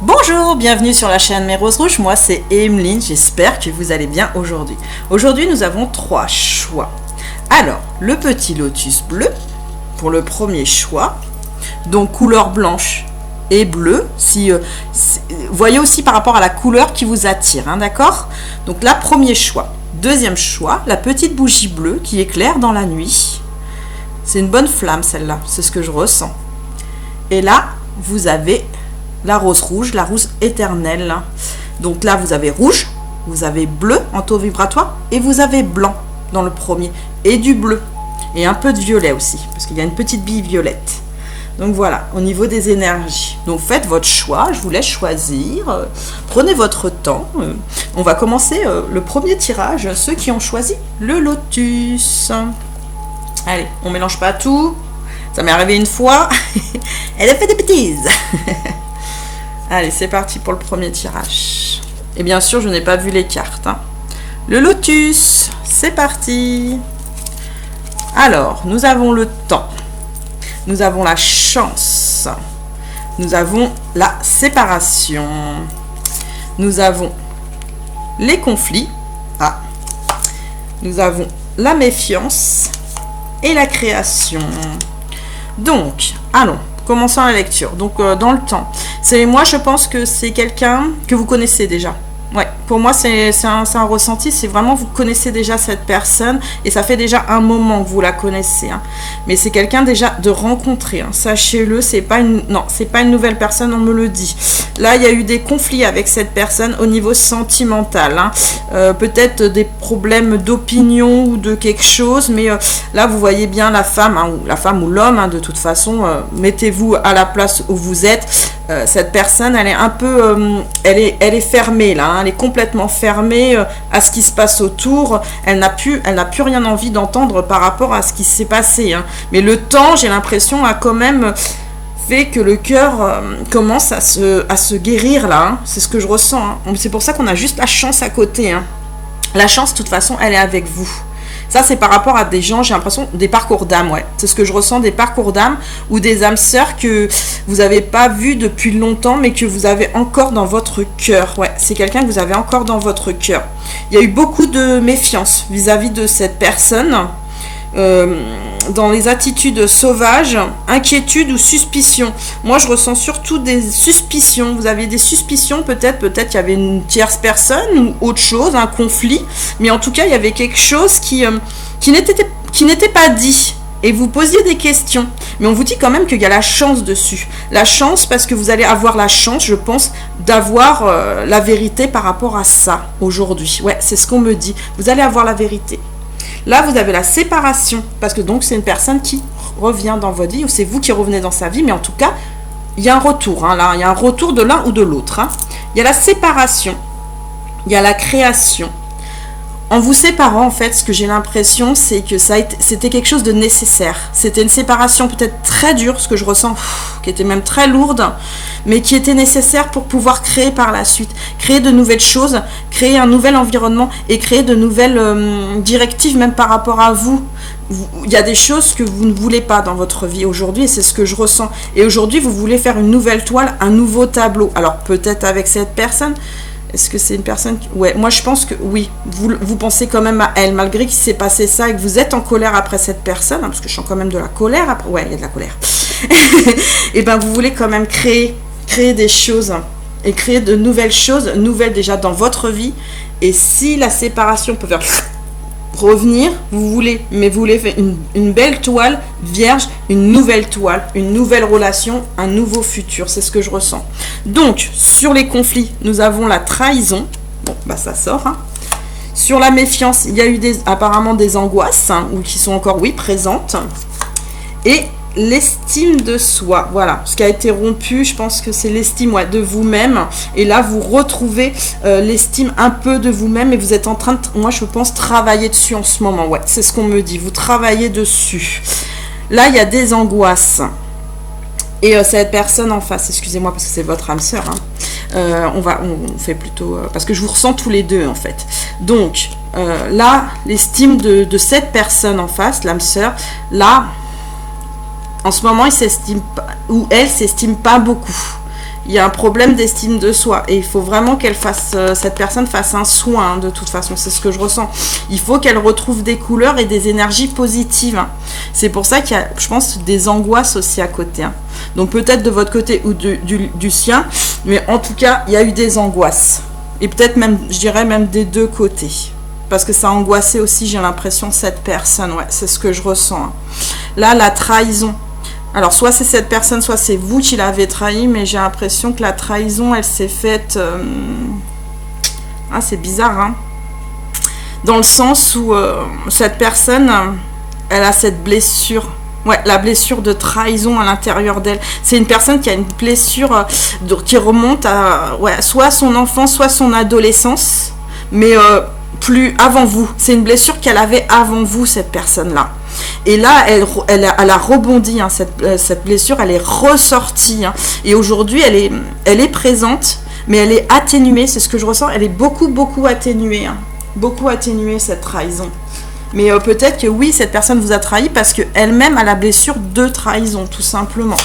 Bonjour, bienvenue sur la chaîne Mes Roses Rouges, moi c'est Emeline, j'espère que vous allez bien aujourd'hui. Aujourd'hui nous avons 3 choix. Alors, le petit lotus bleu pour le premier choix, donc couleur blanche et bleue, voyez aussi par rapport à la couleur qui vous attire, hein, d'accord? Donc là, premier choix. Deuxième choix, la petite bougie bleue qui éclaire dans la nuit. C'est une bonne flamme celle-là, c'est ce que je ressens. Et là, vous avez la rose rouge, la rose éternelle. Donc là, vous avez rouge, vous avez bleu en taux vibratoire et vous avez blanc dans le premier. Et du bleu. Et un peu de violet aussi, parce qu'il y a une petite bille violette. Donc voilà, au niveau des énergies. Donc faites votre choix, je vous laisse choisir. Prenez votre temps. On va commencer le premier tirage, ceux qui ont choisi le lotus. Allez, on mélange pas tout. Ça m'est arrivé une fois. Elle a fait des bêtises. Allez, c'est parti pour le premier tirage. Et bien sûr, je n'ai pas vu les cartes, hein. Le lotus, c'est parti. Alors, nous avons le temps. Nous avons la chance. Nous avons la séparation. Nous avons les conflits. Ah. Nous avons la méfiance et la création. Donc, allons. Commençons la lecture. Donc, dans le temps. Moi, je pense que c'est quelqu'un que vous connaissez déjà. Ouais, pour moi, c'est un ressenti. C'est vraiment, vous connaissez déjà cette personne. Et ça fait déjà un moment que vous la connaissez. Hein. Mais c'est quelqu'un déjà de rencontrer. Hein. Sachez-le, c'est pas une nouvelle personne, on me le dit. Là, il y a eu des conflits avec cette personne au niveau sentimental. Hein. Peut-être des problèmes d'opinion ou de quelque chose. Mais là, vous voyez bien la femme, hein, ou l'homme, hein, de toute façon. Mettez-vous à la place où vous êtes. Cette personne, elle est un peu, elle est fermée là, hein, elle est complètement fermée à ce qui se passe autour. Elle n'a plus rien envie d'entendre par rapport à ce qui s'est passé. Hein. Mais le temps, j'ai l'impression, a quand même fait que le cœur commence à se guérir là. Hein. C'est ce que je ressens. Hein. C'est pour ça qu'on a juste la chance à côté. Hein. La chance, de toute façon, elle est avec vous. Ça, c'est par rapport à des gens, j'ai l'impression, des parcours d'âme, ouais. C'est ce que je ressens, des parcours d'âme ou des âmes sœurs que vous n'avez pas vues depuis longtemps, mais que vous avez encore dans votre cœur. Ouais, c'est quelqu'un que vous avez encore dans votre cœur. Il y a eu beaucoup de méfiance vis-à-vis de cette personne. Dans les attitudes sauvages, inquiétude ou suspicion. Moi, je ressens surtout des suspicions. Vous avez des suspicions, peut-être qu'il y avait une tierce personne ou autre chose, un conflit. Mais en tout cas, il y avait quelque chose qui n'était pas dit. Et vous posiez des questions. Mais on vous dit quand même qu'il y a la chance dessus. La chance parce que vous allez avoir la chance, je pense, d'avoir la vérité par rapport à ça aujourd'hui. Ouais, c'est ce qu'on me dit. Vous allez avoir la vérité. Là, vous avez la séparation, parce que donc c'est une personne qui revient dans votre vie, ou c'est vous qui revenez dans sa vie, mais en tout cas, il y a un retour, hein, là, il y a un retour de l'un ou de l'autre. Hein. Il y a la séparation, il y a la création. En vous séparant, en fait, ce que j'ai l'impression, c'est que c'était quelque chose de nécessaire. C'était une séparation peut-être très dure, ce que je ressens, qui était même très lourde, mais qui était nécessaire pour pouvoir créer par la suite. Créer de nouvelles choses, créer un nouvel environnement et créer de nouvelles directives, même par rapport à vous. Il y a des choses que vous ne voulez pas dans votre vie aujourd'hui et c'est ce que je ressens. Et aujourd'hui, vous voulez faire une nouvelle toile, un nouveau tableau. Alors peut-être avec cette personne. Est-ce que c'est une personne qui... Ouais, moi je pense que oui, vous pensez quand même à elle, malgré qu'il s'est passé ça et que vous êtes en colère après cette personne, hein, parce que je sens quand même de la colère après. Ouais, il y a de la colère. Et ben vous voulez quand même créer des choses et créer de nouvelles choses, nouvelles déjà dans votre vie. Et si la séparation peut faire revenir, vous voulez faire une belle toile vierge, une nouvelle toile, une nouvelle relation, un nouveau futur, c'est ce que je ressens. Donc, sur les conflits, nous avons la trahison, bon, bah ça sort, hein. Sur la méfiance, il y a eu apparemment des angoisses, hein, ou qui sont encore, oui, présentes, et l'estime de soi, voilà, ce qui a été rompu, je pense que c'est l'estime de vous-même, et là vous retrouvez l'estime un peu de vous-même, et vous êtes en train de, moi je pense, travailler dessus en ce moment, ouais, c'est ce qu'on me dit, vous travaillez dessus. Là il y a des angoisses, et cette personne en face, excusez-moi parce que c'est votre âme sœur, hein. On fait plutôt, parce que je vous ressens tous les deux en fait, donc là, l'estime de cette personne en face, l'âme sœur, là, en ce moment, il s'estime ou elle s'estime pas beaucoup. il y a un problème d'estime de soi et il faut vraiment qu'elle fasse, cette personne fasse un soin, hein, de toute façon, c'est ce que je ressens. Il faut qu'elle retrouve des couleurs et des énergies positives, hein. C'est pour ça qu'il y a, je pense, des angoisses aussi à côté, hein. Donc peut-être de votre côté ou du sien, mais en tout cas, il y a eu des angoisses. Et peut-être même, je dirais même des deux côtés. Parce que ça a angoissé aussi, j'ai l'impression, cette personne, ouais, c'est ce que je ressens, hein. Là, la trahison. Alors, soit c'est cette personne, soit c'est vous qui l'avez trahi, mais j'ai l'impression que la trahison, elle s'est faite... Ah, c'est bizarre, hein. Dans le sens où cette personne, elle a cette blessure. Ouais, la blessure de trahison à l'intérieur d'elle. C'est une personne qui a une blessure qui remonte à soit son enfance, soit son adolescence, mais plus avant vous. C'est une blessure qu'elle avait avant vous, cette personne-là. Et là, elle a rebondi, hein, cette blessure, elle est ressortie, hein. Et aujourd'hui, elle est présente, mais elle est atténuée, c'est ce que je ressens. Elle est beaucoup atténuée, hein. Beaucoup atténuée, cette trahison. Mais peut-être que oui, cette personne vous a trahi parce qu'elle-même a la blessure de trahison, tout simplement.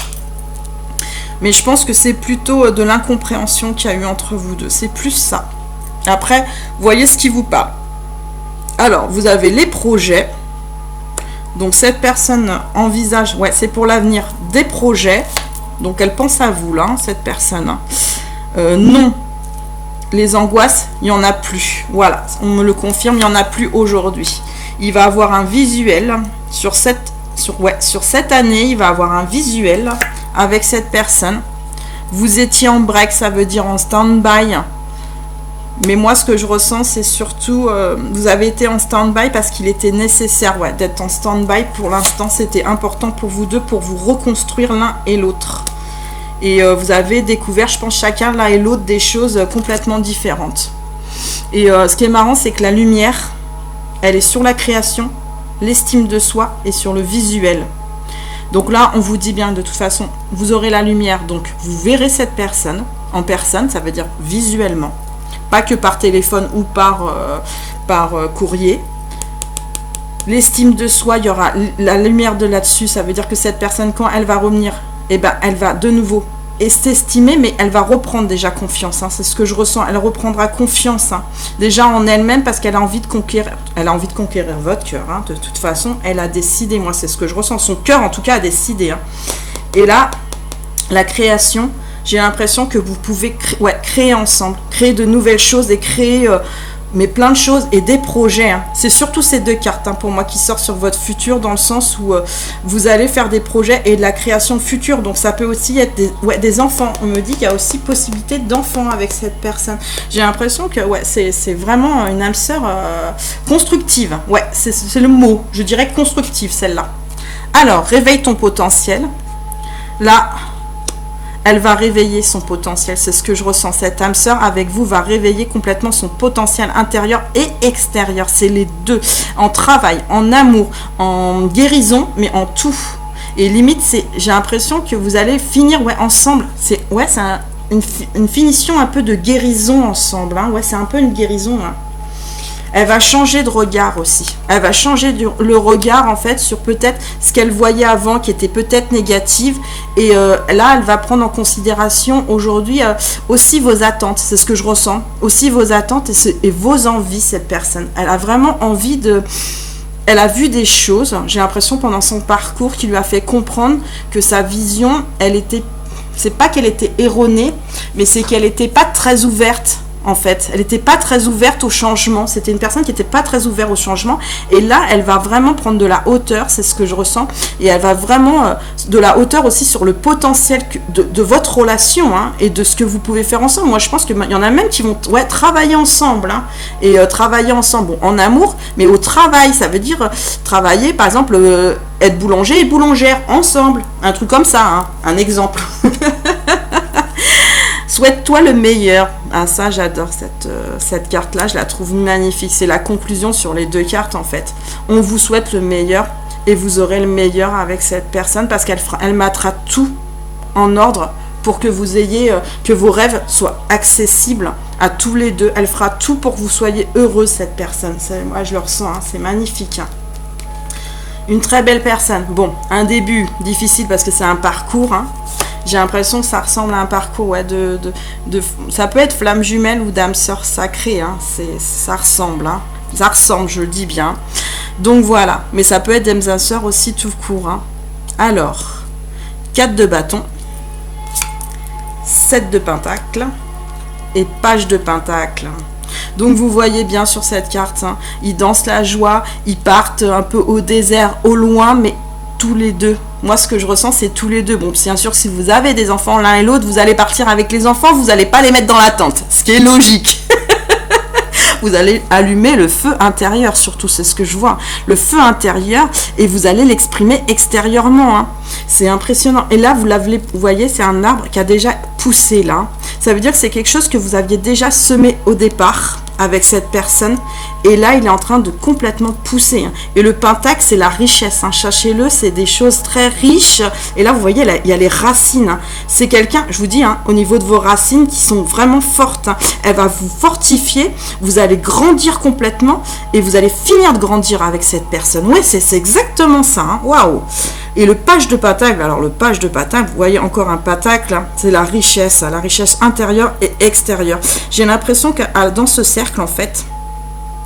Mais je pense que c'est plutôt de l'incompréhension qu'il y a eu entre vous deux. C'est plus ça. Après, voyez ce qui vous parle. Alors, vous avez les projets. Donc cette personne envisage, ouais, c'est pour l'avenir, des projets. Donc elle pense à vous, là, cette personne, hein. Non, les angoisses, il n'y en a plus. Voilà, on me le confirme, il n'y en a plus aujourd'hui. Il va avoir un visuel sur cette année, il va avoir un visuel avec cette personne. Vous étiez en break, ça veut dire en stand-by. Mais moi, ce que je ressens, c'est surtout, vous avez été en stand-by parce qu'il était nécessaire, ouais, d'être en stand-by. Pour l'instant, c'était important pour vous deux, pour vous reconstruire l'un et l'autre. Et vous avez découvert, je pense, chacun l'un et l'autre des choses complètement différentes. Et ce qui est marrant, c'est que la lumière, elle est sur la création, l'estime de soi et sur le visuel. Donc là, on vous dit bien, de toute façon, vous aurez la lumière. Donc, vous verrez cette personne, en personne, ça veut dire visuellement. Pas que par téléphone ou par courrier. L'estime de soi, il y aura la lumière de là-dessus. Ça veut dire que cette personne, quand elle va revenir, eh ben, elle va de nouveau s'estimer, mais elle va reprendre déjà confiance, hein. C'est ce que je ressens. Elle reprendra confiance, hein, déjà en elle-même parce qu'elle a envie de conquérir. Elle a envie de conquérir votre cœur, hein. De toute façon, elle a décidé. Moi, c'est ce que je ressens. Son cœur, en tout cas, a décidé, hein. Et là, la création... J'ai l'impression que vous pouvez créer ensemble, créer de nouvelles choses et créer mais plein de choses et des projets, hein. C'est surtout ces deux cartes, hein, pour moi qui sortent sur votre futur, dans le sens où vous allez faire des projets et de la création future. Donc ça peut aussi être des enfants. On me dit qu'il y a aussi possibilité d'enfants avec cette personne. J'ai l'impression que c'est vraiment une âme sœur constructive. Ouais, c'est le mot. Je dirais constructive, celle-là. Alors, réveille ton potentiel. Là... Elle va réveiller son potentiel, c'est ce que je ressens. Cette âme sœur avec vous va réveiller complètement son potentiel intérieur et extérieur. C'est les deux, en travail, en amour, en guérison, mais en tout. Et limite, j'ai l'impression que vous allez finir ensemble. C'est une finition un peu de guérison ensemble, hein. Ouais, c'est un peu une guérison, hein. Elle va changer de regard aussi. Elle va changer le regard, en fait, sur peut-être ce qu'elle voyait avant, qui était peut-être négative. Et là, elle va prendre en considération aujourd'hui aussi vos attentes. C'est ce que je ressens. Aussi vos attentes et vos envies, cette personne. Elle a vraiment envie de... Elle a vu des choses, j'ai l'impression, pendant son parcours, qui lui a fait comprendre que sa vision, elle était... C'est pas qu'elle était erronée, mais c'est qu'elle n'était pas très ouverte. En fait, elle n'était pas très ouverte au changement. C'était une personne qui n'était pas très ouverte au changement. Et là, elle va vraiment prendre de la hauteur, c'est ce que je ressens. Et elle va vraiment de la hauteur aussi sur le potentiel de votre relation, hein, et de ce que vous pouvez faire ensemble. Moi, je pense qu'il y en a même qui vont travailler ensemble, hein, et travailler ensemble, bon, en amour, mais au travail. Ça veut dire travailler, par exemple, être boulanger et boulangère ensemble. Un truc comme ça, hein, un exemple. Souhaite-toi le meilleur. Ah, ça, j'adore cette carte-là. Je la trouve magnifique. C'est la conclusion sur les deux cartes, en fait. On vous souhaite le meilleur et vous aurez le meilleur avec cette personne parce qu'elle mettra tout en ordre pour que vous ayez, que vos rêves soient accessibles à tous les deux. Elle fera tout pour que vous soyez heureux, cette personne. Moi, je le ressens. Hein, c'est magnifique, hein. Une très belle personne. Bon, un début difficile parce que c'est un parcours, hein. J'ai l'impression que ça ressemble à un parcours, ouais, ça peut être flamme jumelle ou d'âme sœur sacrée, hein. Ça ressemble, hein. Ça ressemble, je le dis bien. Donc voilà, mais ça peut être d'âme sœur aussi tout court, hein. Alors, 4 de bâton, 7 de pentacle et page de pentacle. Donc vous voyez bien sur cette carte, hein, ils dansent la joie, ils partent un peu au désert, au loin, mais tous les deux. Moi, ce que je ressens, c'est tous les deux. Bon, bien sûr, si vous avez des enfants l'un et l'autre, vous allez partir avec les enfants, vous n'allez pas les mettre dans la tente, ce qui est logique. Vous allez allumer le feu intérieur, surtout, c'est ce que je vois. Le feu intérieur, et vous allez l'exprimer extérieurement, hein. C'est impressionnant. Et là, vous voyez, c'est un arbre qui a déjà poussé, là. Ça veut dire que c'est quelque chose que vous aviez déjà semé au départ avec cette personne. Et là, il est en train de complètement pousser, hein. Et le pentacle, c'est la richesse, hein. Sachez-le, c'est des choses très riches. Et là, vous voyez, là, il y a les racines, hein. C'est quelqu'un, je vous dis, hein, au niveau de vos racines, qui sont vraiment fortes, hein. Elle va vous fortifier, vous allez grandir complètement et vous allez finir de grandir avec cette personne. Oui, c'est exactement ça, hein. Waouh! Et le page de pentacle, alors le page de pentacle, vous voyez encore un pentacle, hein, c'est la richesse intérieure et extérieure. J'ai l'impression que dans ce cercle, en fait,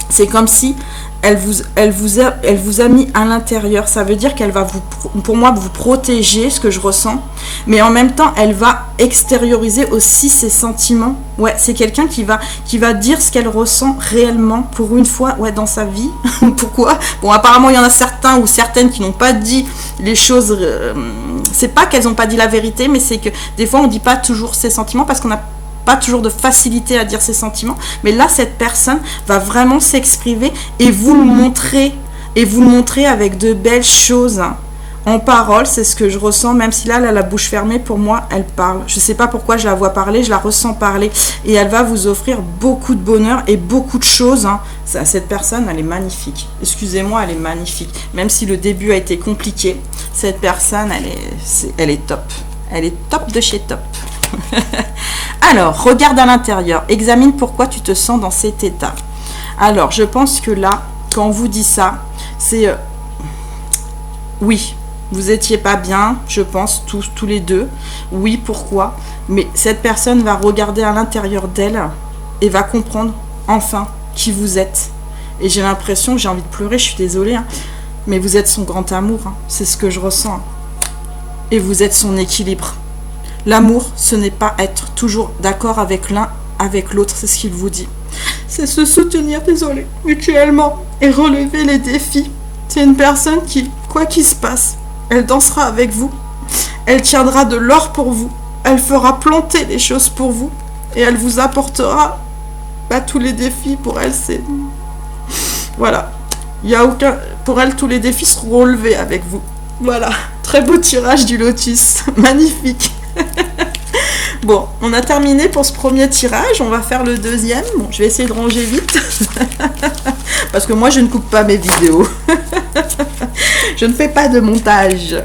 c'est comme si elle vous a mis à l'intérieur. Ça veut dire qu'elle va pour moi, vous protéger, ce que je ressens. Mais en même temps, elle va extérioriser aussi ses sentiments. Ouais, c'est quelqu'un qui va dire ce qu'elle ressent réellement pour une fois, ouais, dans sa vie. Pourquoi? Bon, apparemment, il y en a certains ou certaines qui n'ont pas dit les choses. C'est pas qu'elles n'ont pas dit la vérité, mais c'est que des fois, on dit pas toujours ses sentiments parce qu'on a pas toujours de facilité à dire ses sentiments, mais là cette personne va vraiment s'exprimer et vous le montrer avec de belles choses, hein. En parole, c'est ce que je ressens, même si là elle a la bouche fermée, pour moi elle parle. Je sais pas pourquoi je la vois parler, je la ressens parler et elle va vous offrir beaucoup de bonheur et beaucoup de choses, hein. Cette personne, elle est magnifique. Excusez-moi, elle est magnifique. Même si le début a été compliqué, cette personne, elle est top. Elle est top de chez top. Alors, regarde à l'intérieur. Examine pourquoi tu te sens dans cet état. Alors, je pense que là, quand on vous dit ça, c'est... oui, vous étiez pas bien, je pense, tous les deux. Oui, pourquoi? Mais cette personne va regarder à l'intérieur d'elle et va comprendre, enfin, qui vous êtes. Et j'ai l'impression que j'ai envie de pleurer, je suis désolée, hein, mais vous êtes son grand amour, hein, c'est ce que je ressens. Hein. Et vous êtes son équilibre. L'amour, ce n'est pas être toujours d'accord avec l'un, avec l'autre, c'est ce qu'il vous dit. C'est se soutenir, désolé, mutuellement, et relever les défis. C'est une personne qui, quoi qu'il se passe, elle dansera avec vous, elle tiendra de l'or pour vous, elle fera planter les choses pour vous, et elle vous apportera tous les défis. Pour elle, c'est... Voilà. Il y a aucun... Pour elle, tous les défis seront relevés avec vous. Voilà. Très beau tirage du lotus. Magnifique. Bon, on a terminé pour ce premier tirage. On va faire le deuxième. Bon, je vais essayer de ranger vite. Parce que moi, je ne coupe pas mes vidéos. Je ne fais pas de montage.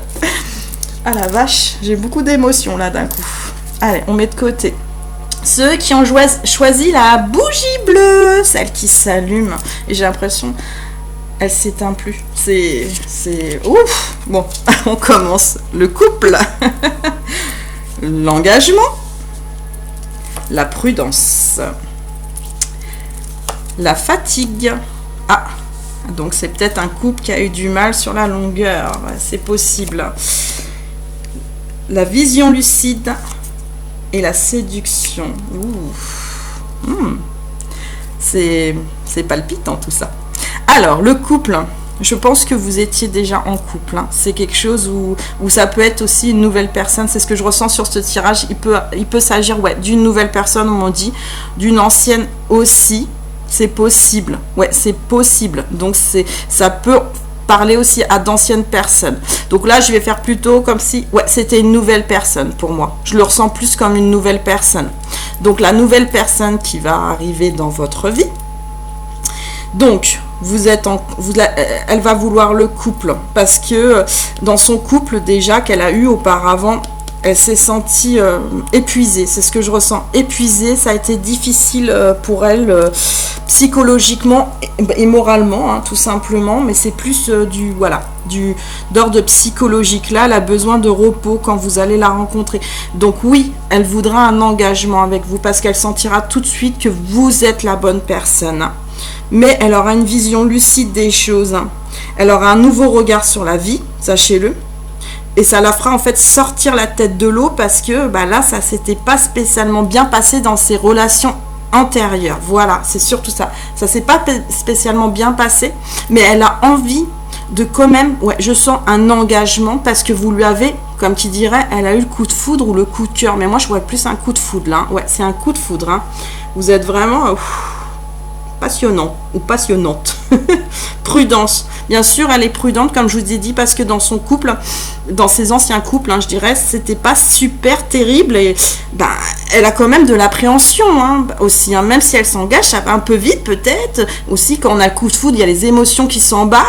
Ah la vache, j'ai beaucoup d'émotions là d'un coup. Allez, on met de côté. Ceux qui ont choisi la bougie bleue, celle qui s'allume. Et j'ai l'impression... elle s'éteint plus. C'est... Ouf. Bon, on commence. Le couple. L'engagement. La prudence. La fatigue. Ah, donc c'est peut-être un couple qui a eu du mal sur la longueur. C'est possible. La vision lucide. Et la séduction. C'est palpitant tout ça. Alors, le couple, je pense que vous étiez déjà en couple. Hein. C'est quelque chose où ça peut être aussi une nouvelle personne. C'est ce que je ressens sur ce tirage. Il peut s'agir d'une nouvelle personne, on m'en dit, d'une ancienne aussi. C'est possible. Ouais, c'est possible. Donc, ça peut parler aussi à d'anciennes personnes. Donc là, je vais faire plutôt comme si c'était une nouvelle personne pour moi. Je le ressens plus comme une nouvelle personne. Donc, la nouvelle personne qui va arriver dans votre vie. Donc, elle va vouloir le couple parce que dans son couple déjà qu'elle a eu auparavant, Elle s'est sentie épuisée, c'est ce que je ressens, épuisée. Ça a été difficile pour elle psychologiquement et moralement, hein, tout simplement. Mais c'est plus d'ordre psychologique. Là, elle a besoin de repos quand vous allez la rencontrer. Donc oui, elle voudra un engagement avec vous parce qu'elle sentira tout de suite que vous êtes la bonne personne. Mais elle aura une vision lucide des choses. Elle aura un nouveau regard sur la vie, sachez-le. Et ça la fera en fait sortir la tête de l'eau parce que là, ça s'était pas spécialement bien passé dans ses relations antérieures. Voilà, c'est surtout ça. Ça s'est pas spécialement bien passé, mais elle a envie de quand même, je sens un engagement parce que vous lui avez, comme qui dirait, elle a eu le coup de foudre ou le coup de cœur. Mais moi, je vois plus un coup de foudre là. Ouais, c'est un coup de foudre. Hein. Vous êtes vraiment passionnant ou passionnante. Prudence. Bien sûr, elle est prudente, comme je vous ai dit, parce que dans son couple, dans ses anciens couples, je dirais, c'était pas super terrible et elle a quand même de l'appréhension aussi, même si elle s'engage, ça va un peu vite peut-être. Aussi, quand on a le coup de foudre, il y a les émotions qui s'emballent.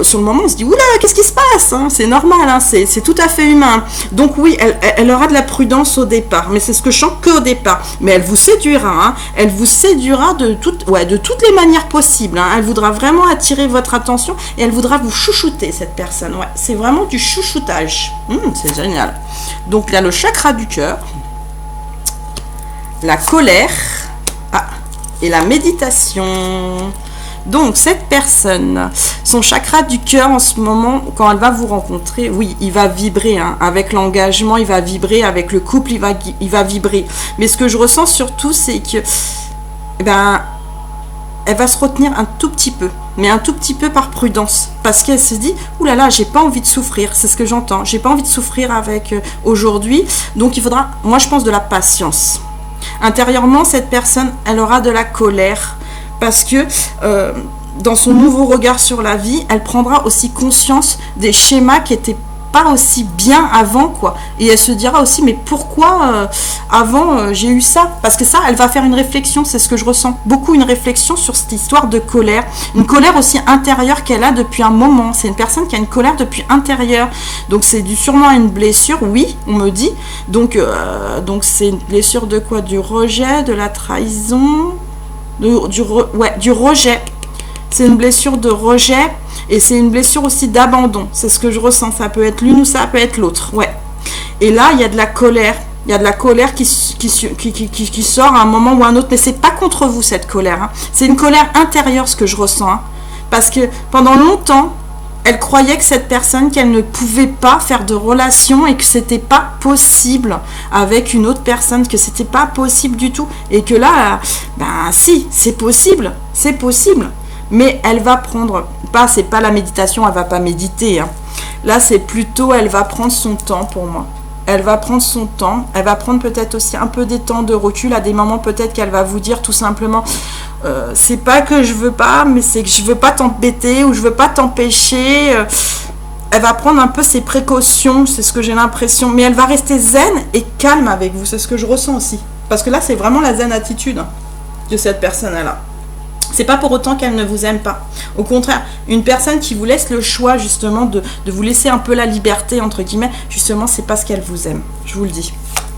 Sur le moment, on se dit, oula, qu'est-ce qui se passe c'est normal, c'est tout à fait humain. Donc oui, elle aura de la prudence au départ, mais c'est ce que je sens qu'au départ. Mais elle vous séduira, elle vous séduira de toutes les manières possibles. Elle voudra vraiment attirer votre attention et elle voudra vous chouchouter, cette personne. Ouais, c'est vraiment du chouchoutage. C'est génial. Donc il y a le chakra du cœur, la colère et la méditation. Donc cette personne, son chakra du cœur en ce moment, quand elle va vous rencontrer, oui, il va vibrer avec l'engagement, il va vibrer avec le couple, il va vibrer. Mais ce que je ressens surtout, c'est que elle va se retenir un tout petit peu, mais un tout petit peu par prudence, parce qu'elle se dit, oulala, j'ai pas envie de souffrir, c'est ce que j'entends, j'ai pas envie de souffrir avec aujourd'hui, donc il faudra, moi je pense, de la patience. Intérieurement, cette personne, elle aura de la colère, parce que dans son nouveau regard sur la vie, elle prendra aussi conscience des schémas qui étaient pas aussi bien avant, quoi. Et elle se dira aussi, mais pourquoi avant j'ai eu ça? Parce que ça, elle va faire une réflexion, c'est ce que je ressens. Beaucoup une réflexion sur cette histoire de colère. Une colère aussi intérieure qu'elle a depuis un moment. C'est une personne qui a une colère depuis intérieur. Donc c'est sûrement une blessure, oui, on me dit. Donc c'est une blessure de quoi? Du rejet, de la trahison, du rejet. C'est une blessure de rejet et c'est une blessure aussi d'abandon. C'est ce que je ressens. Ça peut être l'une ou ça peut être l'autre. Ouais. Et là, il y a de la colère. Il y a de la colère qui sort à un moment ou à un autre. Mais c'est pas contre vous, cette colère. C'est une colère intérieure, ce que je ressens. Parce que pendant longtemps, elle croyait que cette personne, qu'elle ne pouvait pas faire de relation et que c'était pas possible avec une autre personne, que c'était pas possible du tout. Et que là, si, c'est possible. C'est possible. Mais elle va prendre, c'est pas la méditation, elle va pas méditer. Là, c'est plutôt, elle va prendre son temps pour moi. Elle va prendre son temps, elle va prendre peut-être aussi un peu des temps de recul, à des moments peut-être qu'elle va vous dire tout simplement, c'est pas que je veux pas, mais c'est que je veux pas t'embêter ou je veux pas t'empêcher. Elle va prendre un peu ses précautions, c'est ce que j'ai l'impression, mais elle va rester zen et calme avec vous, c'est ce que je ressens aussi. Parce que là, c'est vraiment la zen attitude de cette personne-là. C'est pas pour autant qu'elle ne vous aime pas. Au contraire, une personne qui vous laisse le choix justement de vous laisser un peu la liberté, entre guillemets, justement, c'est parce qu'elle vous aime. Je vous le dis.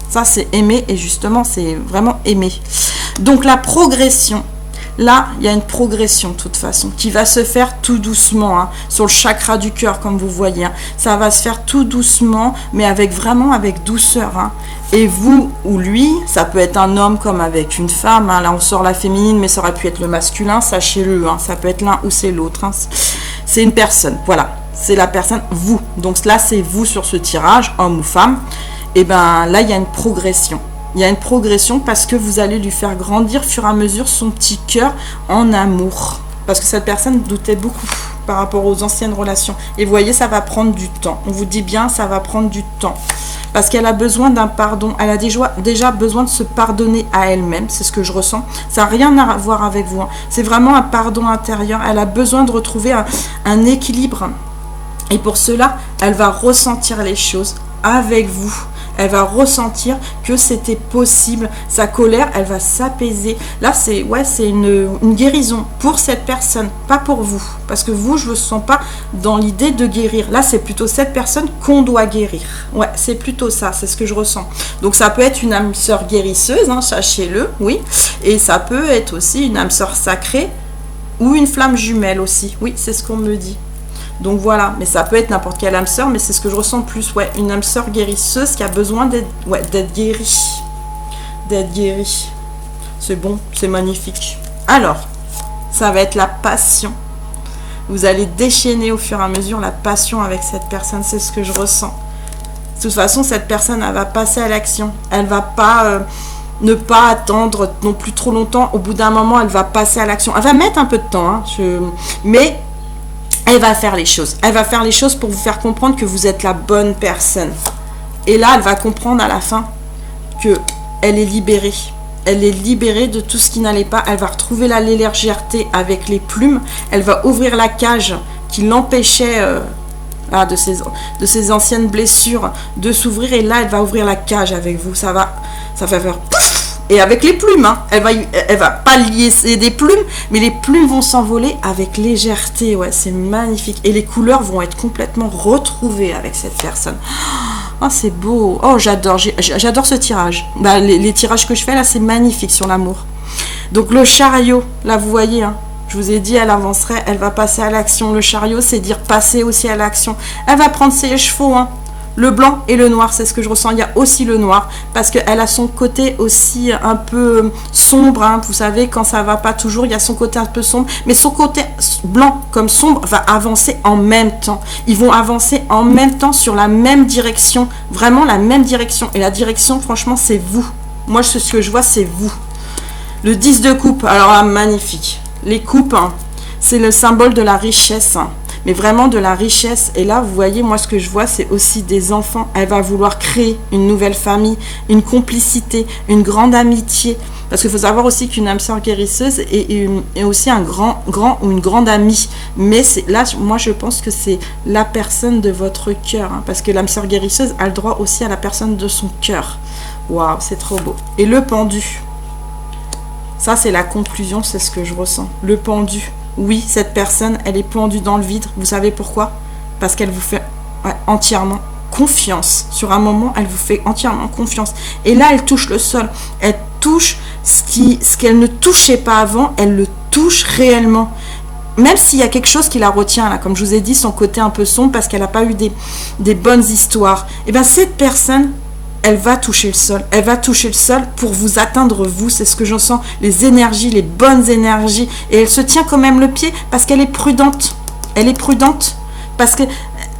Ça, c'est aimer et justement, c'est vraiment aimer. Donc, la progression. Là, il y a une progression de toute façon qui va se faire tout doucement sur le chakra du cœur, comme vous voyez. Ça va se faire tout doucement, mais avec douceur. Et vous ou lui, ça peut être un homme comme avec une femme. Là, on sort la féminine, mais ça aurait pu être le masculin, sachez-le. Ça peut être l'un ou c'est l'autre. C'est une personne, voilà. C'est la personne, vous. Donc là, c'est vous sur ce tirage, homme ou femme. Et là, il y a une progression. Il y a une progression parce que vous allez lui faire grandir, fur et à mesure, son petit cœur en amour. Parce que cette personne doutait beaucoup par rapport aux anciennes relations. Et vous voyez, ça va prendre du temps. On vous dit bien, ça va prendre du temps. Parce qu'elle a besoin d'un pardon. Elle a déjà besoin de se pardonner à elle-même. C'est ce que je ressens. Ça n'a rien à voir avec vous. C'est vraiment un pardon intérieur. Elle a besoin de retrouver un équilibre. Et pour cela, elle va ressentir les choses avec vous. Elle va ressentir que c'était possible. Sa colère, elle va s'apaiser. Là, c'est une guérison pour cette personne, pas pour vous. Parce que vous, je ne vous sens pas dans l'idée de guérir. Là, c'est plutôt cette personne qu'on doit guérir. Ouais, c'est plutôt ça, c'est ce que je ressens. Donc, ça peut être une âme sœur guérisseuse, hein, sachez-le, oui. Et ça peut être aussi une âme sœur sacrée ou une flamme jumelle aussi. Oui, c'est ce qu'on me dit. Donc voilà, mais ça peut être n'importe quelle âme sœur, mais c'est ce que je ressens plus. Ouais, une âme sœur guérisseuse qui a besoin d'être guérie. D'être guérie. C'est bon, c'est magnifique. Alors, ça va être la passion. Vous allez déchaîner au fur et à mesure la passion avec cette personne, c'est ce que je ressens. De toute façon, cette personne, elle va passer à l'action. Elle va pas ne pas attendre non plus trop longtemps. Au bout d'un moment, elle va passer à l'action. Elle va mettre un peu de temps, hein, mais elle va faire les choses. Elle va faire les choses pour vous faire comprendre que vous êtes la bonne personne. Et là, elle va comprendre à la fin qu'elle est libérée. Elle est libérée de tout ce qui n'allait pas. Elle va retrouver la légèreté avec les plumes. Elle va ouvrir la cage qui l'empêchait de ses anciennes blessures de s'ouvrir. Et là, elle va ouvrir la cage avec vous. Ça va faire pouf. Et avec les plumes, hein. Elle va pas lier des plumes, mais les plumes vont s'envoler avec légèreté. Ouais, c'est magnifique. Et les couleurs vont être complètement retrouvées avec cette personne. Oh, c'est beau. Oh, j'adore ce tirage. Bah, les tirages que je fais là, c'est magnifique sur l'amour. Donc le chariot, là vous voyez, hein, je vous ai dit, elle avancerait, elle va passer à l'action. Le chariot, c'est dire passer aussi à l'action. Elle va prendre ses chevaux, hein. Le blanc et le noir, c'est ce que je ressens. Il y a aussi le noir, parce qu'elle a son côté aussi un peu sombre, hein. Vous savez, quand ça va pas toujours, il y a son côté un peu sombre. Mais son côté blanc comme sombre va avancer en même temps. Ils vont avancer en même temps sur la même direction. Vraiment la même direction. Et la direction, franchement, c'est vous. Moi, ce que je vois, c'est vous. Le 10 de coupe, alors là, magnifique. Les coupes, hein, c'est le symbole de la richesse, hein. Mais vraiment de la richesse. Et là, vous voyez, moi, ce que je vois, c'est aussi des enfants. Elle va vouloir créer une nouvelle famille, une complicité, une grande amitié. Parce qu'il faut savoir aussi qu'une âme sœur guérisseuse est aussi un grand ou une grande amie. Mais là, moi, je pense que c'est la personne de votre cœur, hein, parce que l'âme sœur guérisseuse a le droit aussi à la personne de son cœur. Waouh, c'est trop beau. Et le pendu. Ça, c'est la conclusion, c'est ce que je ressens. Le pendu. Oui, cette personne, elle est pendue dans le vide. Vous savez pourquoi? Parce qu'elle vous fait entièrement confiance. Sur un moment, elle vous fait entièrement confiance. Et là, elle touche le sol. Elle touche ce qu'elle ne touchait pas avant, elle le touche réellement. Même s'il y a quelque chose qui la retient, là, comme je vous ai dit, son côté un peu sombre, parce qu'elle n'a pas eu des bonnes histoires. Et bien, cette personne, elle va toucher le sol. Elle va toucher le sol pour vous atteindre, vous. C'est ce que j'en sens. Les énergies, les bonnes énergies. Et elle se tient quand même le pied parce qu'elle est prudente. Elle est prudente parce qu'elle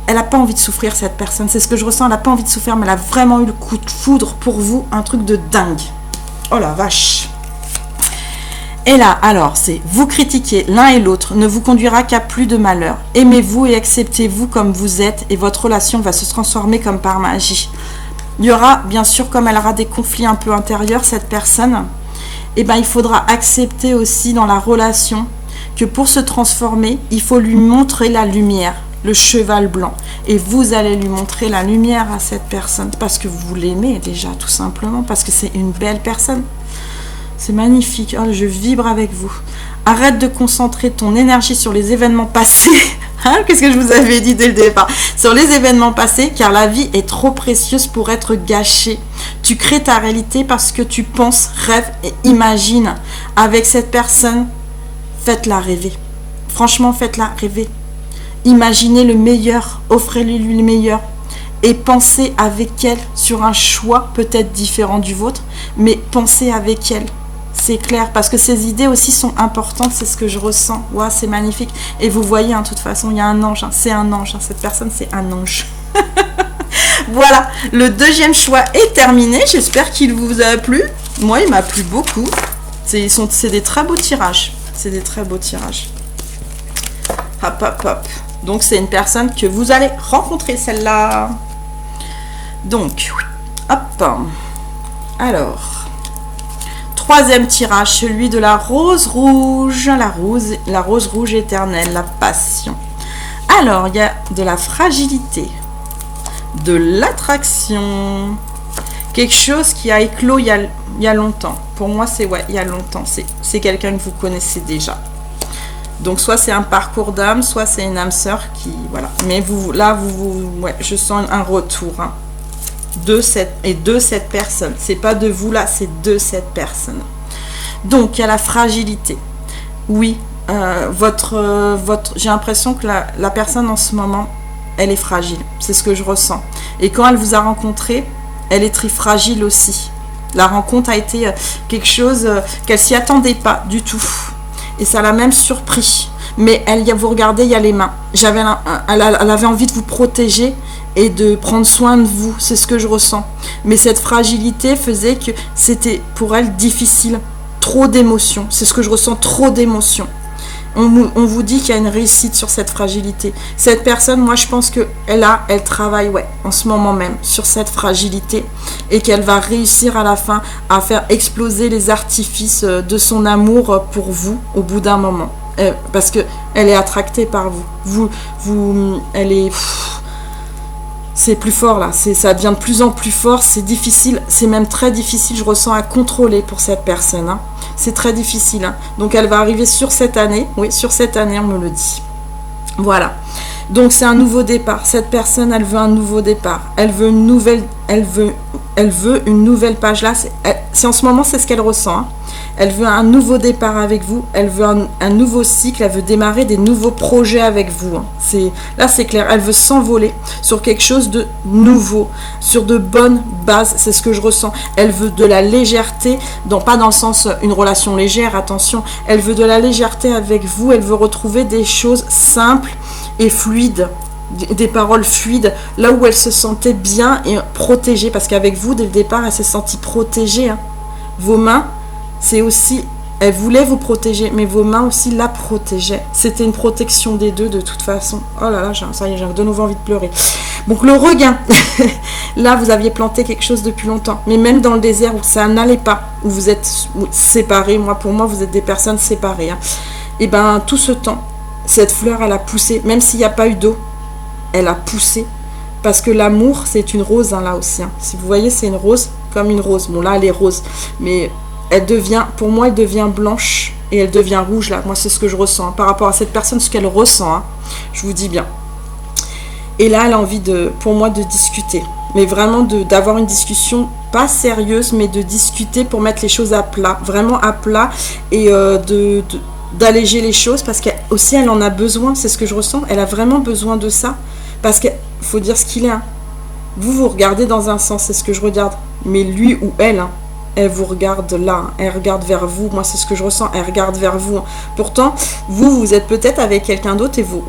n'a pas envie de souffrir, cette personne. C'est ce que je ressens. Elle n'a pas envie de souffrir, mais elle a vraiment eu le coup de foudre pour vous. Un truc de dingue. Oh la vache. Et là, alors, c'est vous critiquer l'un et l'autre ne vous conduira qu'à plus de malheur. Aimez-vous et acceptez-vous comme vous êtes et votre relation va se transformer comme par magie. Il y aura, bien sûr, comme elle aura des conflits un peu intérieurs, cette personne, eh ben, il faudra accepter aussi dans la relation que pour se transformer, il faut lui montrer la lumière, le cheval blanc. Et vous allez lui montrer la lumière à cette personne parce que vous l'aimez déjà, tout simplement, parce que c'est une belle personne. C'est magnifique, oh, je vibre avec vous. Arrête de concentrer ton énergie sur les événements passés. Hein, qu'est-ce que je vous avais dit dès le départ? Sur les événements passés, car la vie est trop précieuse pour être gâchée. Tu crées ta réalité parce que tu penses, rêves et imagines. Avec cette personne, faites-la rêver. Franchement, faites-la rêver. Imaginez le meilleur, offrez-lui le meilleur. Et pensez avec elle sur un choix peut-être différent du vôtre, mais pensez avec elle. C'est clair, parce que ces idées aussi sont importantes, c'est ce que je ressens. Wow, c'est magnifique. Et vous voyez, hein, de toute façon, il y a un ange. Hein, c'est un ange. Hein, cette personne, c'est un ange. Voilà, le deuxième choix est terminé. J'espère qu'il vous a plu. Moi, il m'a plu beaucoup. C'est des très beaux tirages. C'est des très beaux tirages. Hop, hop, hop. Donc, c'est une personne que vous allez rencontrer, celle-là. Donc, hop. Alors... Troisième tirage, celui de la rose rouge, la rose rouge éternelle, la passion. Alors, il y a de la fragilité, de l'attraction, quelque chose qui a éclos il y a longtemps. Pour moi, c'est ouais, il y a longtemps. C'est quelqu'un que vous connaissez déjà. Donc, soit c'est un parcours d'âme, soit c'est une âme sœur qui... Voilà. Mais vous, là, ouais, je sens un retour hein, de cette personne. C'est pas de vous là, c'est de cette personne. Donc, il y a la fragilité. Oui, j'ai l'impression que la personne en ce moment, elle est fragile. C'est ce que je ressens. Et quand elle vous a rencontré, elle est très fragile aussi. La rencontre a été quelque chose qu'elle s'y attendait pas du tout. Et ça l'a même surpris. Mais vous regardez, il y a les mains. Elle avait envie de vous protéger et de prendre soin de vous. C'est ce que je ressens. Mais cette fragilité faisait que c'était pour elle difficile. Trop d'émotions. C'est ce que je ressens, trop d'émotions. On vous dit qu'il y a une réussite sur cette fragilité. Cette personne, moi je pense qu'elle travaille en ce moment même sur cette fragilité et qu'elle va réussir à la fin à faire exploser les artifices de son amour pour vous au bout d'un moment. Parce qu'elle est attractée par vous. Elle est... C'est plus fort là, ça devient de plus en plus fort, c'est difficile, c'est même très difficile, je ressens à contrôler pour cette personne. Hein. C'est très difficile. Hein. Donc elle va arriver sur cette année, oui, sur cette année on me le dit. Voilà. Donc c'est un nouveau départ. Cette personne, elle veut un nouveau départ. Elle veut une nouvelle page là. C'est en ce moment, c'est ce qu'elle ressent. Hein. Elle veut un nouveau départ avec vous. Elle veut un nouveau cycle. Elle veut démarrer des nouveaux projets avec vous. Hein. Là, c'est clair. Elle veut s'envoler sur quelque chose de nouveau, sur de bonnes bases. C'est ce que je ressens. Elle veut de la légèreté, pas dans le sens une relation légère. Attention. Elle veut de la légèreté avec vous. Elle veut retrouver des choses simples et fluides. Des paroles fluides, là où elle se sentait bien et protégée, parce qu'avec vous, dès le départ, elle s'est sentie protégée. Hein. Vos mains, c'est aussi, elle voulait vous protéger, mais vos mains aussi la protégeaient. C'était une protection des deux, de toute façon. Oh là là, ça y est, j'ai de nouveau envie de pleurer. Donc le regain, là, vous aviez planté quelque chose depuis longtemps, mais même dans le désert où ça n'allait pas, où vous êtes séparés, pour moi, vous êtes des personnes séparées. Hein. Et bien, tout ce temps, cette fleur, elle a poussé, même s'il n'y a pas eu d'eau, elle a poussé, parce que l'amour, c'est une rose, hein, là aussi. Hein. Si vous voyez, c'est une rose, comme une rose. Bon, là, elle est rose, mais pour moi, elle devient blanche, et elle devient rouge, là. Moi, c'est ce que je ressens, hein, par rapport à cette personne, ce qu'elle ressent, hein, je vous dis bien. Et là, elle a envie, pour moi, de discuter. Mais vraiment, d'avoir une discussion, pas sérieuse, mais de discuter pour mettre les choses à plat, vraiment à plat, et d'alléger les choses, parce qu'aussi elle en a besoin, c'est ce que je ressens, elle a vraiment besoin de ça, parce qu'il faut dire ce qu'il est. Hein. Vous regardez dans un sens, c'est ce que je regarde, mais lui ou elle, hein, elle vous regarde là, elle regarde vers vous, moi c'est ce que je ressens, elle regarde vers vous. Pourtant, vous êtes peut-être avec quelqu'un d'autre et vous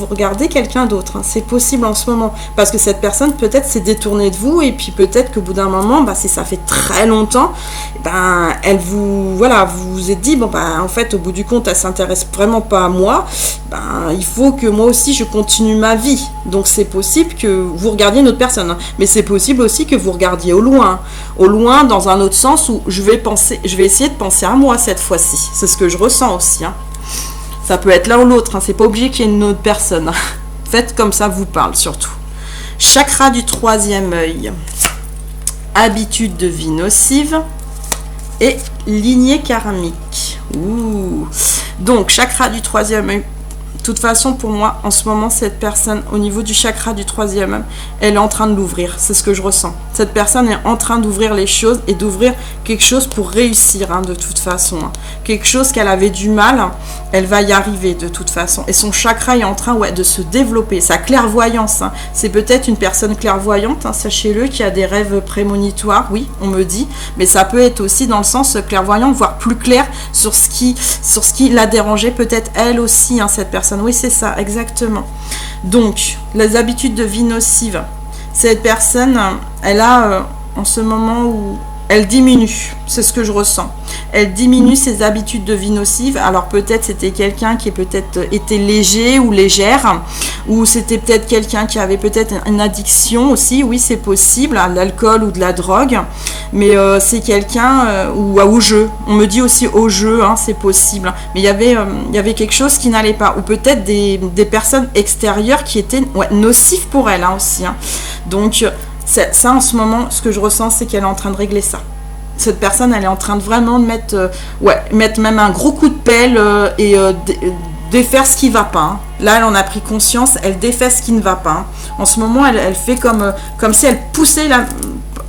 regardez quelqu'un d'autre, hein. C'est possible en ce moment, parce que cette personne peut-être s'est détournée de vous, et puis peut-être qu'au bout d'un moment, si ça fait très longtemps, elle vous êtes dit, en fait, au bout du compte, elle s'intéresse vraiment pas à moi, il faut que moi aussi je continue ma vie. Donc c'est possible que vous regardiez une autre personne, hein. Mais c'est possible aussi que vous regardiez au loin dans un autre sens où je vais essayer de penser à moi cette fois-ci. C'est ce que je ressens aussi. Hein. Ça peut être l'un ou l'autre, hein. C'est pas obligé qu'il y ait une autre personne. Hein. Faites comme ça vous parle surtout. Chakra du troisième œil. Habitude de vie nocive et lignée karmique. Ouh. Donc chakra du troisième œil. De toute façon, pour moi, en ce moment, cette personne, au niveau du chakra du troisième œil, elle est en train de l'ouvrir. C'est ce que je ressens. Cette personne est en train d'ouvrir les choses et d'ouvrir quelque chose pour réussir, hein, de toute façon. Hein. Quelque chose qu'elle avait du mal, elle va y arriver de toute façon. Et son chakra est en train de se développer. Sa clairvoyance, hein. C'est peut-être une personne clairvoyante, hein, sachez-le, qui a des rêves prémonitoires, oui, on me dit. Mais ça peut être aussi dans le sens clairvoyant, voire plus clair sur ce qui l'a dérangé, peut-être elle aussi, hein, cette personne. Oui, c'est ça, exactement. Donc, les habitudes de vie nocives. Cette personne, elle a, en ce moment où elle diminue, c'est ce que je ressens. Elle diminue ses habitudes de vie nocives. Alors peut-être c'était quelqu'un qui peut-être était léger ou légère, ou c'était peut-être quelqu'un qui avait peut-être une addiction aussi. Oui, c'est possible, à l'alcool ou de la drogue. Mais c'est quelqu'un ou au jeu. On me dit aussi au jeu, hein, c'est possible. Mais il y avait quelque chose qui n'allait pas, ou peut-être des personnes extérieures qui étaient nocives pour elle, hein, aussi. Hein. Donc Ça, en ce moment, ce que je ressens, c'est qu'elle est en train de régler ça. Cette personne, elle est en train de vraiment mettre, mettre même un gros coup de pelle défaire ce qui ne va pas. Hein. Là, elle en a pris conscience, elle défait ce qui ne va pas. Hein. En ce moment, elle fait comme si elle poussait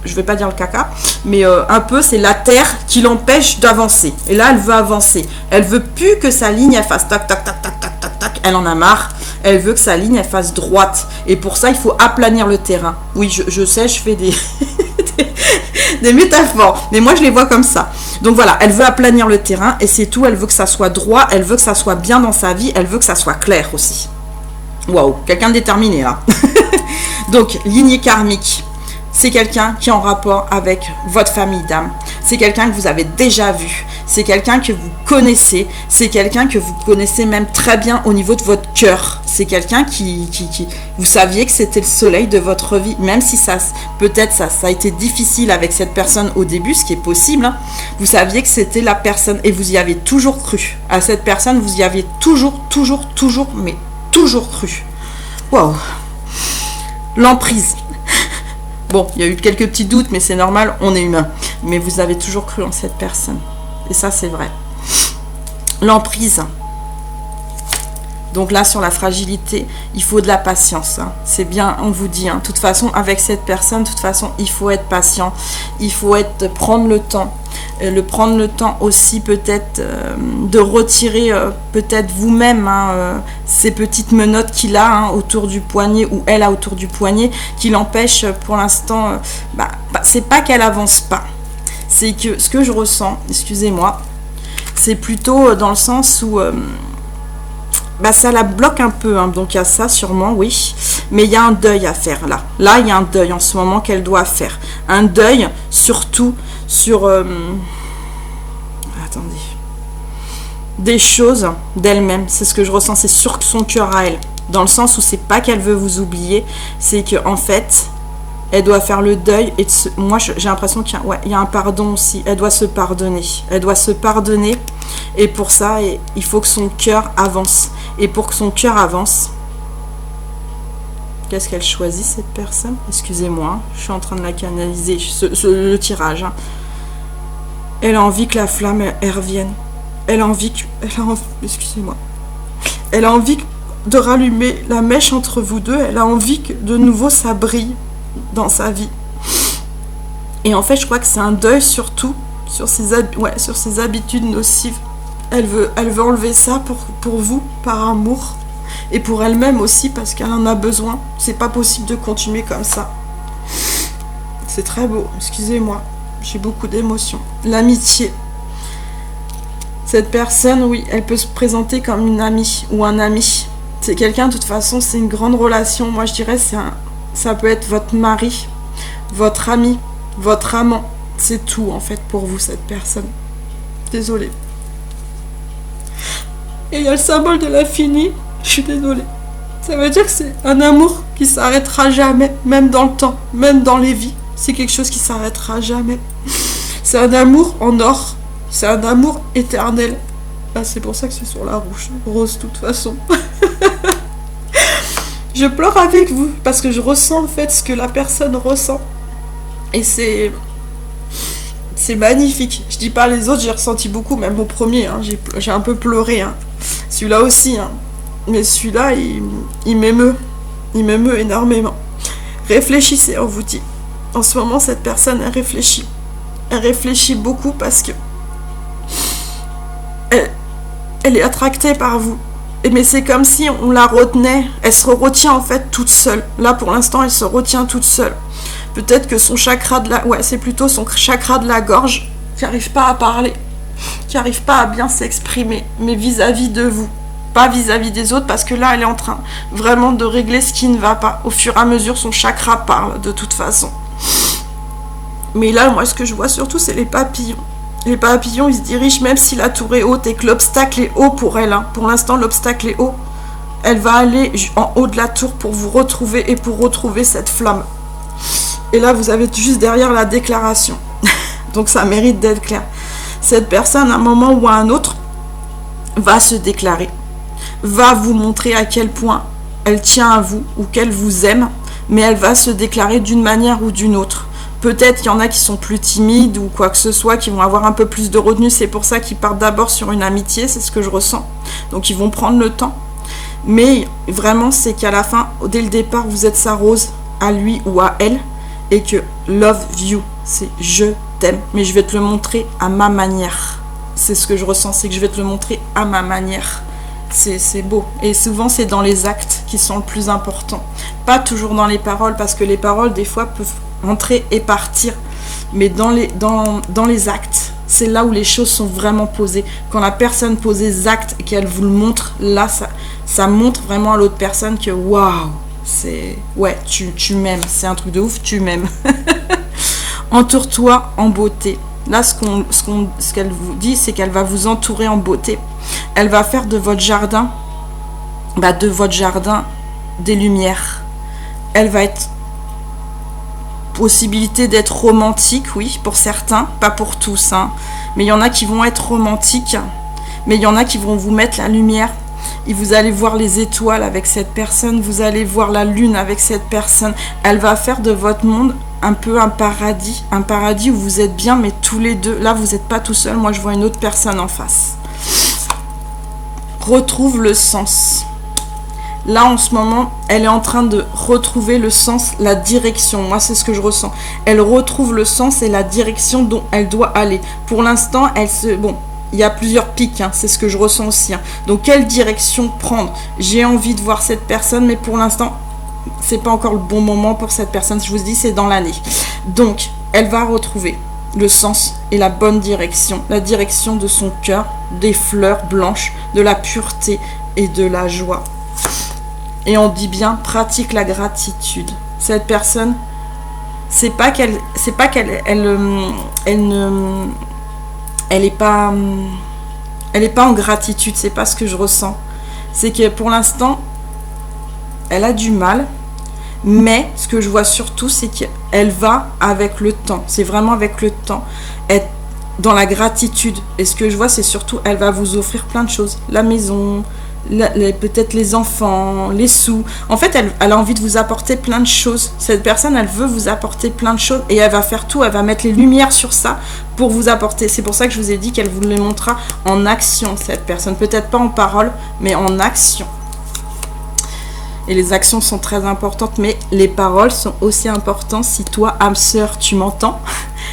je ne vais pas dire le caca, mais un peu, c'est la terre qui l'empêche d'avancer. Et là, elle veut avancer. Elle veut plus que sa ligne, elle fasse tac, tac, tac, tac, tac, tac, tac. Elle en a marre. Elle veut que sa ligne, elle fasse droite. Et pour ça, il faut aplanir le terrain. Oui, je sais, je fais des métaphores. Mais moi, je les vois comme ça. Donc voilà, elle veut aplanir le terrain et c'est tout. Elle veut que ça soit droit. Elle veut que ça soit bien dans sa vie. Elle veut que ça soit clair aussi. Waouh, quelqu'un de déterminé là. Donc, lignée karmique. C'est quelqu'un qui est en rapport avec votre famille d'âme. C'est quelqu'un que vous avez déjà vu. C'est quelqu'un que vous connaissez. C'est quelqu'un que vous connaissez même très bien au niveau de votre cœur. C'est quelqu'un qui vous saviez que c'était le soleil de votre vie. Même si peut-être ça a été difficile avec cette personne au début, ce qui est possible. Hein, vous saviez que c'était la personne et vous y avez toujours cru. À cette personne, vous y avez toujours cru. Waouh. L'emprise. Bon, il y a eu quelques petits doutes, mais c'est normal, on est humain. Mais vous avez toujours cru en cette personne. Et ça, c'est vrai. L'emprise. Donc là, sur la fragilité, il faut de la patience. Hein. C'est bien, on vous dit. Hein. De toute façon, avec cette personne, de toute façon, il faut être patient. Il faut prendre le temps. Prendre le temps aussi peut-être de retirer peut-être vous-même ces petites menottes qu'il a autour du poignet ou elle a autour du poignet qui l'empêche pour l'instant, c'est pas qu'elle avance pas, c'est que ce que je ressens, excusez-moi, c'est plutôt dans le sens où ça la bloque un peu, hein. Donc il y a ça sûrement, oui, mais il y a un deuil à faire là il y a un deuil en ce moment qu'elle doit faire, un deuil surtout sur attendez, des choses d'elle-même, c'est ce que je ressens, c'est sur son cœur à elle, dans le sens où c'est pas qu'elle veut vous oublier, c'est que en fait elle doit faire le deuil et moi j'ai l'impression qu'il y a un pardon aussi, elle doit se pardonner, et pour ça il faut que son cœur avance, et pour que son cœur avance, qu'est-ce qu'elle choisit cette personne? Excusez-moi, je suis en train de la canaliser, le tirage. Hein. Elle a envie que la flamme elle revienne. Elle a envie de rallumer la mèche entre vous deux. Elle a envie que de nouveau ça brille dans sa vie. Et en fait, je crois que c'est un deuil surtout sur ses habitudes nocives. Elle veut enlever ça pour vous, par amour. Et pour elle-même aussi, parce qu'elle en a besoin. C'est pas possible de continuer comme ça. C'est très beau, excusez-moi. J'ai beaucoup d'émotions. L'amitié. Cette personne, oui, elle peut se présenter comme une amie ou un ami. C'est quelqu'un, de toute façon, c'est une grande relation. Moi, je dirais, ça peut être votre mari, votre ami, votre amant. C'est tout, en fait, pour vous, cette personne. Désolée. Et il y a le symbole de l'infini. Je suis désolée. Ça veut dire que c'est un amour qui s'arrêtera jamais, même dans le temps, même dans les vies. C'est quelque chose qui s'arrêtera jamais. C'est un amour en or. C'est un amour éternel. C'est pour ça que c'est sur la rose, de toute façon. Je pleure avec vous parce que je ressens en fait ce que la personne ressent. Et c'est magnifique. Je dis pas les autres, j'ai ressenti beaucoup, même au premier. Hein, j'ai un peu pleuré. Hein. Celui-là aussi. Hein. Mais celui-là, il m'émeut. Il m'émeut énormément. Réfléchissez, on vous dit. En ce moment, cette personne, elle réfléchit. Elle réfléchit beaucoup parce que elle est attractée par vous. Mais c'est comme si on la retenait. Elle se retient en fait toute seule. Là, pour l'instant, elle se retient toute seule. Peut-être que son chakra c'est plutôt son chakra de la gorge qui n'arrive pas à parler, qui n'arrive pas à bien s'exprimer, mais vis-à-vis de vous. Pas vis-à-vis des autres, parce que là, elle est en train vraiment de régler ce qui ne va pas. Au fur et à mesure, son chakra parle, de toute façon. Mais là, moi, ce que je vois surtout, c'est les papillons. Les papillons, ils se dirigent, même si la tour est haute et que l'obstacle est haut pour elle. Hein. Pour l'instant, l'obstacle est haut. Elle va aller en haut de la tour pour vous retrouver et pour retrouver cette flamme. Et là, vous avez juste derrière la déclaration. Donc, ça mérite d'être clair. Cette personne, à un moment ou à un autre, va se déclarer. Va vous montrer à quel point elle tient à vous ou qu'elle vous aime. mais elle va se déclarer d'une manière ou d'une autre. Peut-être qu'il y en a qui sont plus timides ou quoi que ce soit, qui vont avoir un peu plus de retenue. C'est pour ça qu'ils partent d'abord sur une amitié, c'est ce que je ressens. Donc ils vont prendre le temps. Mais vraiment, c'est qu'à la fin, dès le départ, vous êtes sa rose à lui ou à elle. Et que love you, c'est je t'aime. Mais je vais te le montrer à ma manière. C'est ce que je ressens, c'est que je vais te le montrer à ma manière. C'est beau. Et souvent, c'est dans les actes qui sont le plus important. Pas toujours dans les paroles, parce que les paroles, des fois, peuvent entrer et partir. Mais dans les actes, c'est là où les choses sont vraiment posées. Quand la personne pose des actes et qu'elle vous le montre, là, ça montre vraiment à l'autre personne que waouh, c'est... Ouais, tu m'aimes. C'est un truc de ouf, tu m'aimes. Entoure-toi en beauté. Là, ce qu'elle vous dit, c'est qu'elle va vous entourer en beauté. Elle va faire de votre jardin, des lumières. Elle va être possibilité d'être romantique, oui, pour certains, pas pour tous, hein. Mais il y en a qui vont être romantiques, mais il y en a qui vont vous mettre la lumière. Et vous allez voir les étoiles avec cette personne, vous allez voir la lune avec cette personne. Elle va faire de votre monde un peu un paradis où vous êtes bien, mais tous les deux. Là, vous n'êtes pas tout seul, moi je vois une autre personne en face. Retrouve le sens. Là, en ce moment, elle est en train de retrouver le sens, la direction. Moi, c'est ce que je ressens. Elle retrouve le sens et la direction dont elle doit aller. Pour l'instant, il y a plusieurs pics, hein, c'est ce que je ressens aussi. Hein. Donc, quelle direction prendre? J'ai envie de voir cette personne, mais pour l'instant, c'est pas encore le bon moment pour cette personne. Je vous dis, c'est dans l'année. Donc, elle va retrouver le sens et la bonne direction. La direction de son cœur, des fleurs blanches, de la pureté et de la joie. Et on dit bien, pratique la gratitude. Cette personne, c'est pas qu'elle est pas en gratitude, c'est pas ce que je ressens. C'est que pour l'instant, elle a du mal, mais ce que je vois surtout, c'est qu'elle va avec le temps. C'est vraiment avec le temps, être dans la gratitude. Et ce que je vois, c'est surtout, elle va vous offrir plein de choses. La maison, peut-être les enfants, les sous. En fait, elle a envie de vous apporter plein de choses. Cette personne, elle veut vous apporter plein de choses et elle va faire tout, elle va mettre les lumières sur ça pour vous apporter. C'est pour ça que je vous ai dit qu'elle vous les montrera en action, cette personne. Peut-être pas en parole, mais en action. Et les actions sont très importantes, mais les paroles sont aussi importantes. Si toi, âme sœur, tu m'entends,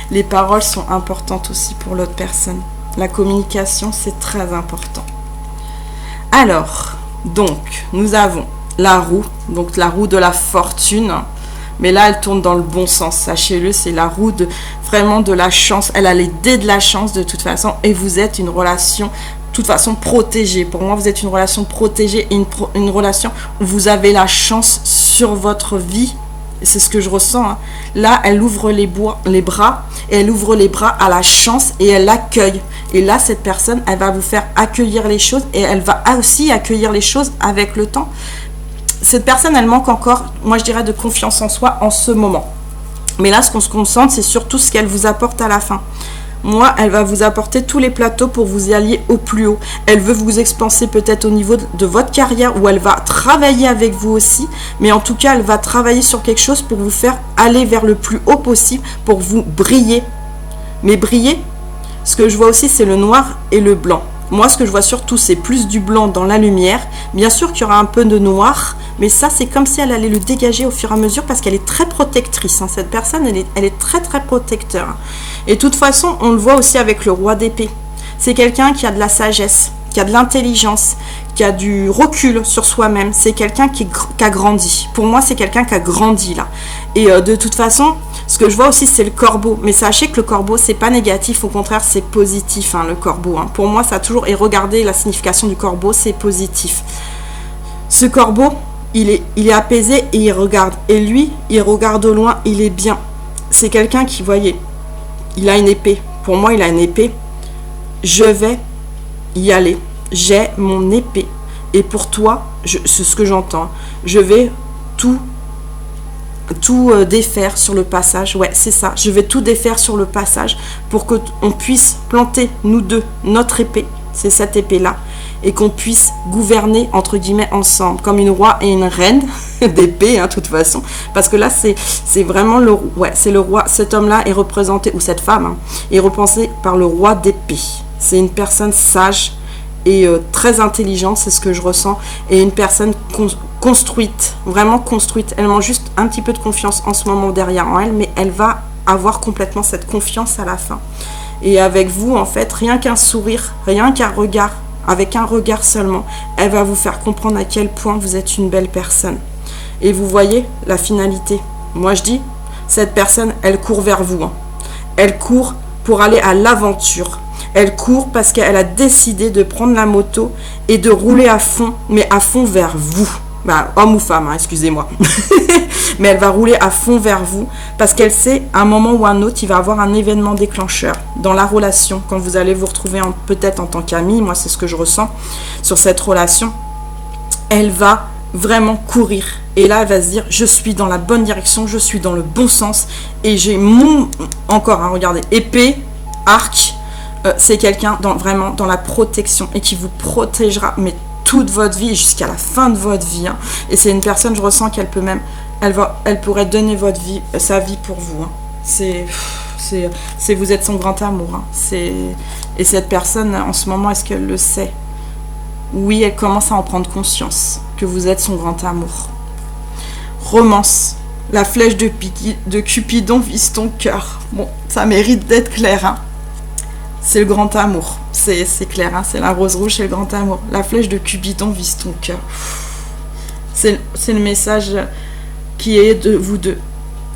les paroles sont importantes aussi pour l'autre personne. La communication, c'est très important. Alors, donc, nous avons la roue, donc la roue de la fortune, mais là, elle tourne dans le bon sens, sachez-le, c'est la roue vraiment de la chance, elle a les dés de la chance de toute façon, et vous êtes une relation, de toute façon, protégée. Pour moi, vous êtes une relation protégée, et une relation où vous avez la chance sur votre vie, c'est ce que je ressens, hein. Là, elle ouvre les bras, et elle ouvre les bras à la chance, et elle l'accueille. Et là, cette personne, elle va vous faire accueillir les choses et elle va aussi accueillir les choses avec le temps. Cette personne, elle manque encore, moi je dirais, de confiance en soi en ce moment. Mais là, ce qu'on se concentre, c'est surtout ce qu'elle vous apporte à la fin. Moi, elle va vous apporter tous les plateaux pour vous y allier au plus haut. Elle veut vous expanser peut-être au niveau de votre carrière où elle va travailler avec vous aussi. Mais en tout cas, elle va travailler sur quelque chose pour vous faire aller vers le plus haut possible, pour vous briller. Mais briller, ce que je vois aussi, c'est le noir et le blanc. Moi, ce que je vois surtout, c'est plus du blanc dans la lumière. Bien sûr qu'il y aura un peu de noir, mais ça, c'est comme si elle allait le dégager au fur et à mesure parce qu'elle est très protectrice. Hein. Cette personne, elle est très, très protecteur. Et de toute façon, on le voit aussi avec le roi d'épée. C'est quelqu'un qui a de la sagesse, qui a de l'intelligence, qui a du recul sur soi-même. C'est quelqu'un qui a grandi. Pour moi, c'est quelqu'un qui a grandi, là. Et de toute façon, ce que je vois aussi, c'est le corbeau. Mais sachez que le corbeau, c'est pas négatif. Au contraire, c'est positif, hein, le corbeau. Hein. Pour moi, ça a toujours... Et regardez la signification du corbeau, c'est positif. Ce corbeau, il est apaisé et il regarde. Et lui, il regarde au loin, il est bien. C'est quelqu'un qui, voyez, il a une épée. Pour moi, il a une épée. Je vais y aller. J'ai mon épée. Et pour toi, c'est ce que j'entends. Je vais tout défaire sur le passage. Ouais, c'est ça. Je vais tout défaire sur le passage pour qu'on puisse planter, nous deux, notre épée. C'est cette épée-là. et qu'on puisse gouverner entre guillemets ensemble, comme une roi et une reine d'épée, de toute façon, parce que là c'est vraiment c'est le roi. Cet homme-là est représenté, ou cette femme est représentée par le roi d'épée. C'est une personne sage et très intelligente, c'est ce que je ressens, et une personne construite, vraiment construite. Elle manque juste un petit peu de confiance en ce moment derrière en elle, mais elle va avoir complètement cette confiance à la fin. Et avec vous, en fait, rien qu'un sourire, rien qu'un regard, avec un regard seulement, elle va vous faire comprendre à quel point vous êtes une belle personne. Et vous voyez la finalité. Moi, je dis, cette personne, elle court vers vous. Elle court pour aller à l'aventure. Elle court parce qu'elle a décidé de prendre la moto et de rouler à fond, mais à fond vers vous. Homme ou femme, excusez-moi. Mais elle va rouler à fond vers vous parce qu'elle sait, à un moment ou à un autre, il va y avoir un événement déclencheur dans la relation. Quand vous allez vous retrouver peut-être en tant qu'amie, moi c'est ce que je ressens sur cette relation, elle va vraiment courir. Et là, elle va se dire, je suis dans la bonne direction, je suis dans le bon sens. Et j'ai regardez, épée, arc, c'est quelqu'un vraiment dans la protection et qui vous protégera, mais toute votre vie jusqu'à la fin de votre vie. Et c'est une personne, je ressens qu'elle peut même, elle pourrait donner sa vie pour vous. Vous êtes son grand amour. Et cette personne, en ce moment, est-ce qu'elle le sait? Oui, elle commence à en prendre conscience que vous êtes son grand amour. Romance. La flèche de Cupidon vise ton cœur. Bon, ça mérite d'être clair. C'est le grand amour. C'est clair, c'est la rose rouge, c'est le grand amour. La flèche de Cupidon vise ton cœur. C'est le message qui est de vous deux.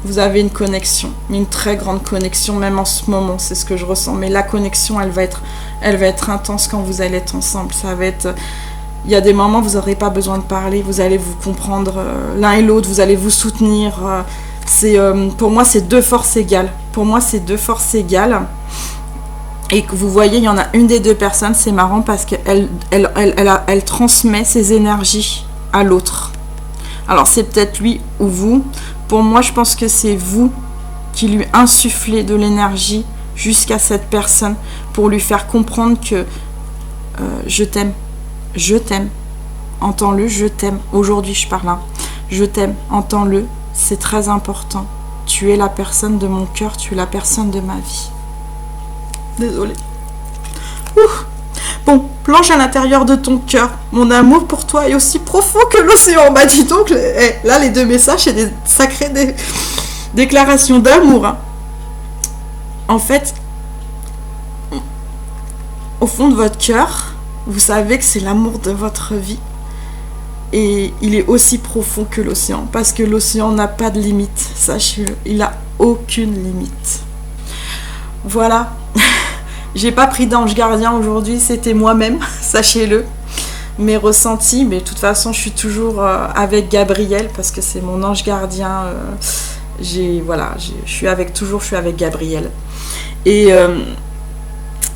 Vous avez une connexion, une très grande connexion, même en ce moment, c'est ce que je ressens. Mais la connexion, elle va être intense quand vous allez être ensemble. Il y a des moments où vous n'aurez pas besoin de parler, vous allez vous comprendre l'un et l'autre, vous allez vous soutenir. Pour moi, c'est deux forces égales. Et que vous voyez, il y en a une des deux personnes, c'est marrant parce qu'elle transmet ses énergies à l'autre. Alors c'est peut-être lui ou vous. Pour moi, je pense que c'est vous qui lui insufflez de l'énergie jusqu'à cette personne pour lui faire comprendre que je t'aime. Entends-le, je t'aime. Aujourd'hui, je parle. Je t'aime, entends-le. C'est très important. Tu es la personne de mon cœur, tu es la personne de ma vie. Désolée. Bon, plonge à l'intérieur de ton cœur. Mon amour pour toi est aussi profond que l'océan. Dis donc, là, les deux messages, c'est des sacrées déclarations d'amour. En fait, au fond de votre cœur, vous savez que c'est l'amour de votre vie. Et il est aussi profond que l'océan. Parce que l'océan n'a pas de limite. Sachez-le, il n'a aucune limite. Voilà. J'ai pas pris d'ange gardien aujourd'hui, c'était moi-même, sachez-le. Mes ressentis, mais de toute façon, je suis toujours avec Gabriel parce que c'est mon ange gardien. Je suis avec Gabriel. Et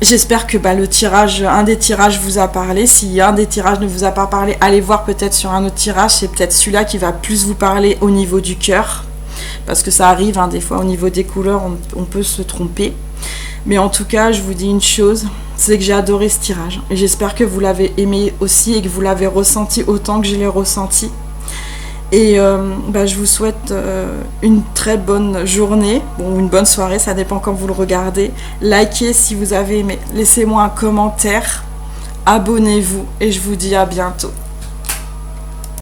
j'espère que un des tirages vous a parlé. Si un des tirages ne vous a pas parlé, allez voir peut-être sur un autre tirage. C'est peut-être celui-là qui va plus vous parler au niveau du cœur. Parce que ça arrive, des fois, au niveau des couleurs, on peut se tromper. Mais en tout cas, je vous dis une chose, c'est que j'ai adoré ce tirage. Et j'espère que vous l'avez aimé aussi et que vous l'avez ressenti autant que je l'ai ressenti. Et je vous souhaite une très bonne journée, une bonne soirée, ça dépend quand vous le regardez. Likez si vous avez aimé, laissez-moi un commentaire, abonnez-vous et je vous dis à bientôt.